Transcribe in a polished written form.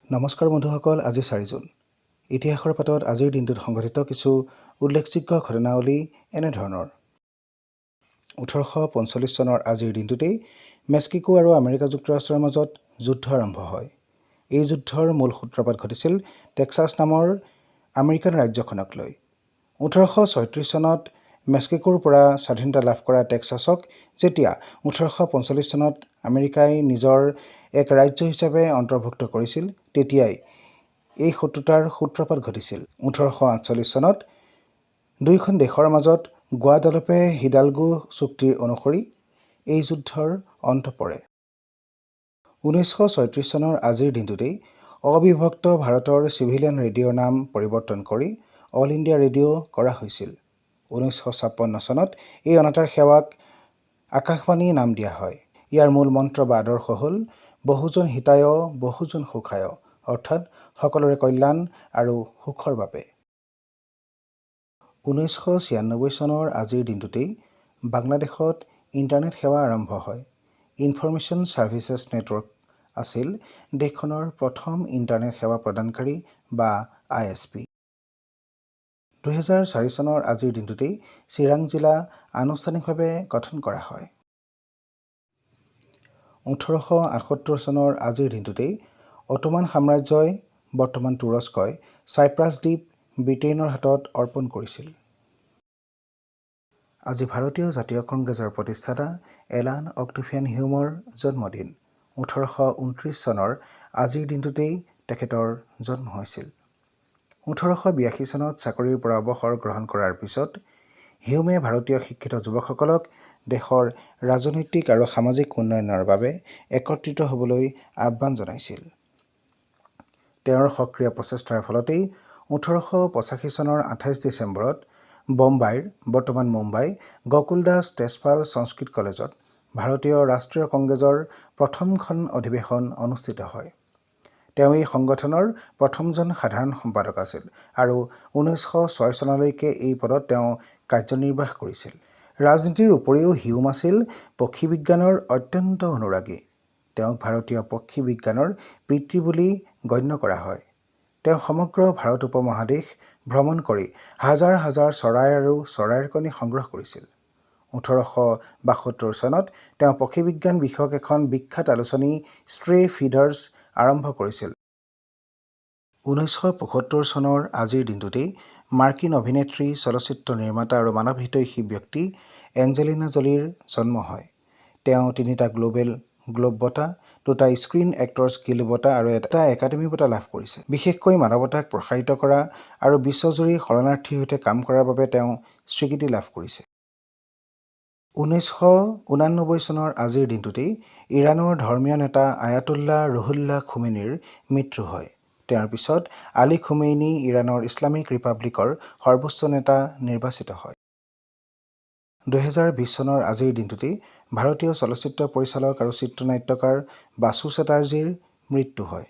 নমস্কাৰ বন্ধুসকল, আজি 4 জুন। ইতিহাসৰ পাতত আজিৰ দিনটোত সংঘটিত কিছু উল্লেখযোগ্য ঘটনাৱলী এনেধৰণৰ। 1845 চনৰ আজিৰ দিনটোতেই মেক্সিকো আৰু আমেৰিকা যুক্তৰাষ্ট্ৰৰ মাজত যুদ্ধ আৰম্ভ হয়। এই যুদ্ধৰ মূল সূত্ৰপাত ঘটিছিল টেক্সাছ নামৰ আমেৰিকান ৰাজ্যখনক লৈ। 1836 চনত মেক্সিকোৰ পৰা স্বাধীনতা লাভ কৰা টেক্সাছক যেতিয়া 1845 চনত আমেৰিকাই নিজৰ এক ৰাজ্য হিচাপে অন্তৰ্ভুক্ত কৰিছিল, তেতিয়াই এই শত্ৰুতাৰ সূত্ৰপাত ঘটিছিল। 1848 চনত দুয়োখন দেশৰ মাজত গুৱাডালুপে হিডালগো চুক্তিৰ অনুসৰি এই যুদ্ধৰ অন্ত পৰে। 1936 চনৰ আজিৰ দিনটোতেই অবিভক্ত ভাৰতৰ চিভিলিয়ান ৰেডিঅ'ৰ নাম পৰিৱৰ্তন কৰি অল ইণ্ডিয়া ৰেডিঅ' কৰা হৈছিল। 1956 চনত এই অনাতাঁৰ সেৱাক আকাশবাণী নাম দিয়া হয়। ইয়াৰ মূল মন্ত্ৰ বা আদৰ্শ হ'ল বহুজন হিতায় বহুজন সুখায়, অৰ্থাৎ সকলোৰে কল্যাণ আৰু সুখৰ বাবে। 1996 চনৰ আজিৰ দিনটোতেই বাংলাদেশত ইণ্টাৰনেট সেৱা আৰম্ভ হয়। ইনফৰমেশ্যন ছাৰ্ভিচেছ নেটৱৰ্ক আছিল দেশখনৰ প্ৰথম ইণ্টাৰনেট সেৱা প্ৰদানকাৰী বা ISP। 2004 চনৰ আজিৰ দিনটোতেই চিৰাং জিলা আনুষ্ঠানিকভাৱে গঠন কৰা হয়। 1878 চনৰ আজিৰ দিনটোতেই অটোমান সাম্ৰাজ্যই বৰ্তমান তুৰস্কই ছাইপ্ৰাছ দ্বীপ ব্ৰিটেইনৰ হাতত অৰ্পণ কৰিছিল। আজি ভাৰতীয় জাতীয় কংগ্ৰেছৰ প্ৰতিষ্ঠাতা এলান অক্টেভিয়ান হিউমৰ জন্মদিন। 1829 চনৰ আজিৰ দিনটোতেই তেখেতৰ জন্ম হৈছিল। 1882 চনত চাকৰিৰ পৰা অৱসৰ গ্ৰহণ কৰাৰ পিছত হিউমে ভাৰতীয় শিক্ষিত যুৱকসকলক দেশৰ ৰাজনৈতিক আৰু সামাজিক উন্নয়নৰ বাবে একত্ৰিত হ'বলৈ আহ্বান জনাইছিল। তেওঁৰ সক্ৰিয় প্ৰচেষ্টাৰ ফলতেই 1885 চনৰ 28 ডিচেম্বৰত বম্বাইৰ বৰ্তমান মুম্বাই গকুলদাস তেজপাল সংস্কৃত কলেজত ভাৰতীয় ৰাষ্ট্ৰীয় কংগ্ৰেছৰ প্ৰথমখন অধিৱেশন অনুষ্ঠিত হয়। তেওঁ এই সংগঠনৰ প্ৰথমজন সাধাৰণ সম্পাদক আছিল আৰু 1906 চনলৈকে এই পদত তেওঁ কাৰ্যনিৰ্বাহ কৰিছিল। ৰাজনীতিৰ উপৰিও হিউম আছিল পক্ষী বিজ্ঞানৰ অত্যন্ত অনুৰাগী। তেওঁক ভাৰতীয় পক্ষী বিজ্ঞানৰ পিতৃ বুলি গণ্য কৰা হয়। তেওঁ সমগ্ৰ ভাৰত উপমহাদেশ ভ্ৰমণ কৰি হাজাৰ হাজাৰ চৰাই আৰু চৰাইৰ কণী সংগ্ৰহ কৰিছিল। 1872 চনত তেওঁ পক্ষী বিজ্ঞান বিষয়ক এখন বিখ্যাত আলোচনী ষ্ট্ৰে ফিডাৰ্ছ আৰম্ভ কৰিছিল। 1975 চনৰ আজিৰ দিনটোতেই মাৰ্কিন অভিনেত্ৰী, চলচ্চিত্ৰ নিৰ্মাতা আৰু মানৱ হিতৈষী ব্যক্তি এঞ্জেলিনা জলিৰ জন্ম হয়। তেওঁ 3টা গ্লোব বঁটা, 2টা স্ক্ৰীণ এক্টৰ্ছ গিল্ড বঁটা আৰু 1টা একাডেমী বঁটা লাভ কৰিছে। বিশেষকৈ মানৱতাক প্ৰসাৰিত কৰা আৰু বিশ্বজুৰি শৰণাৰ্থীৰ সৈতে কাম কৰাৰ বাবে তেওঁ স্বীকৃতি লাভ কৰিছে। 1989 চনৰ আজিৰ দিনটোতেই ইৰাণৰ ধৰ্মীয় নেতা আয়াতুল্লাহ ৰুহুল্লাহ খুমেনীৰ মৃত্যু হয়। তেওঁৰ পিছত আলী খুমেইনী ইৰাণৰ ইছলামিক ৰিপাব্লিকৰ সৰ্বোচ্চ নেতা নিৰ্বাচিত হয়। 2020 চনৰ আজিৰ দিনটোতেই ভাৰতীয় চলচ্চিত্ৰ পৰিচালক আৰু চিত্ৰনাট্যকাৰ বাসু চেটাৰ্জীৰ মৃত্যু হয়।